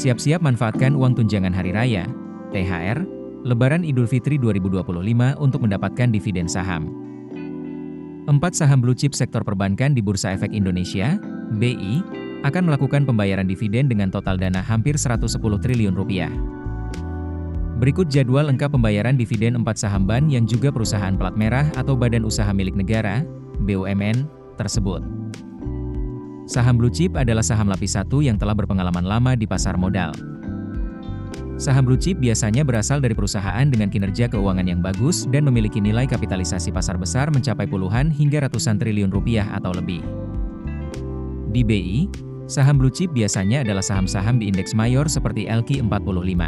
Siap-siap manfaatkan uang tunjangan hari raya, THR, Lebaran Idul Fitri 2025 untuk mendapatkan dividen saham. 4 saham blue chip sektor perbankan di Bursa Efek Indonesia, BI, akan melakukan pembayaran dividen dengan total dana hampir 110 triliun rupiah. Berikut jadwal lengkap pembayaran dividen 4 saham BAN yang juga perusahaan plat merah atau badan usaha milik negara, BUMN, tersebut. Saham blue chip adalah saham lapis 1 yang telah berpengalaman lama di pasar modal. Saham blue chip biasanya berasal dari perusahaan dengan kinerja keuangan yang bagus dan memiliki nilai kapitalisasi pasar besar mencapai puluhan hingga ratusan triliun rupiah atau lebih. Di BI, saham blue chip biasanya adalah saham-saham di indeks mayor seperti LQ45.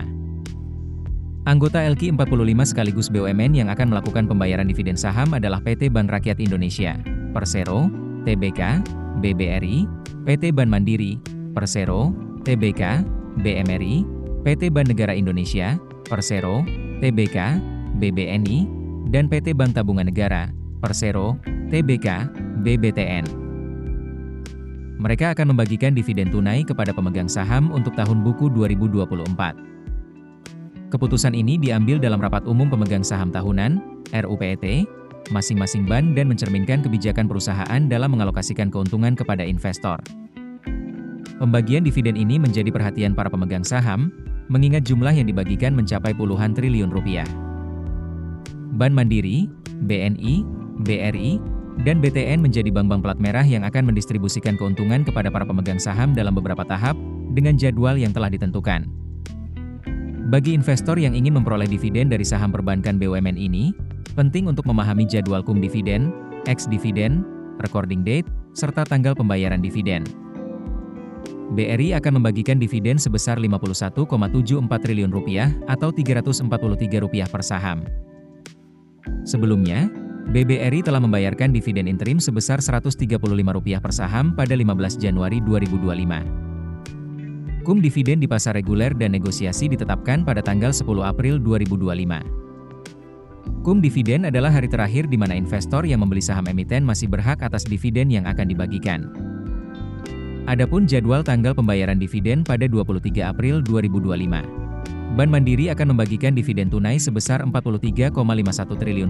Anggota LQ45 sekaligus BUMN yang akan melakukan pembayaran dividen saham adalah PT Bank Rakyat Indonesia, Persero, TBK, BBRI, PT Bank Mandiri, Persero, TBK, BMRI, PT Bank Negara Indonesia, Persero, TBK, BBNI, dan PT Bank Tabungan Negara, Persero, TBK, BBTN. Mereka akan membagikan dividen tunai kepada pemegang saham untuk tahun buku 2024. Keputusan ini diambil dalam Rapat Umum Pemegang Saham Tahunan, RUPET, masing-masing BAN dan mencerminkan kebijakan perusahaan dalam mengalokasikan keuntungan kepada investor. Pembagian dividen ini menjadi perhatian para pemegang saham, mengingat jumlah yang dibagikan mencapai puluhan triliun rupiah. Bank Mandiri, BNI, BRI, dan BTN menjadi bank-bank plat merah yang akan mendistribusikan keuntungan kepada para pemegang saham dalam beberapa tahap, dengan jadwal yang telah ditentukan. Bagi investor yang ingin memperoleh dividen dari saham perbankan BUMN ini, penting untuk memahami jadwal KUM dividen, ex-dividen, recording date, serta tanggal pembayaran dividen. BRI akan membagikan dividen sebesar Rp51,74 triliun atau Rp343 per saham. Sebelumnya, BBRI telah membayarkan dividen interim sebesar Rp135 per saham pada 15 Januari 2025. KUM dividen di pasar reguler dan negosiasi ditetapkan pada tanggal 10 April 2025. KUM dividen adalah hari terakhir di mana investor yang membeli saham emiten masih berhak atas dividen yang akan dibagikan. Adapun jadwal tanggal pembayaran dividen pada 23 April 2025. Bank Mandiri akan membagikan dividen tunai sebesar Rp43,51 triliun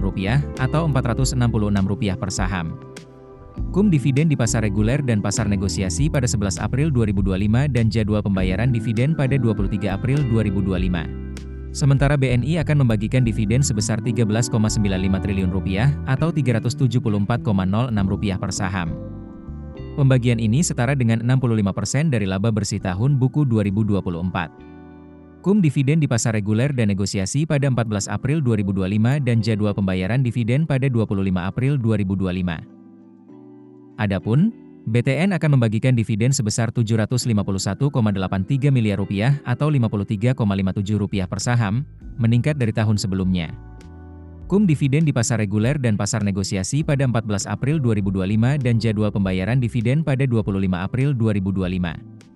atau Rp466 per saham. KUM dividen di pasar reguler dan pasar negosiasi pada 11 April 2025 dan jadwal pembayaran dividen pada 23 April 2025. Sementara BNI akan membagikan dividen sebesar Rp13,95 triliun atau Rp374,06 per saham. Pembagian ini setara dengan 65% dari laba bersih tahun buku 2024. KUM dividen di pasar reguler dan negosiasi pada 14 April 2025 dan jadwal pembayaran dividen pada 25 April 2025. Adapun, BTN akan membagikan dividen sebesar Rp751,83 miliar atau Rp53,57 per saham, meningkat dari tahun sebelumnya. KUM dividen di pasar reguler dan pasar negosiasi pada 14 April 2025 dan jadwal pembayaran dividen pada 25 April 2025.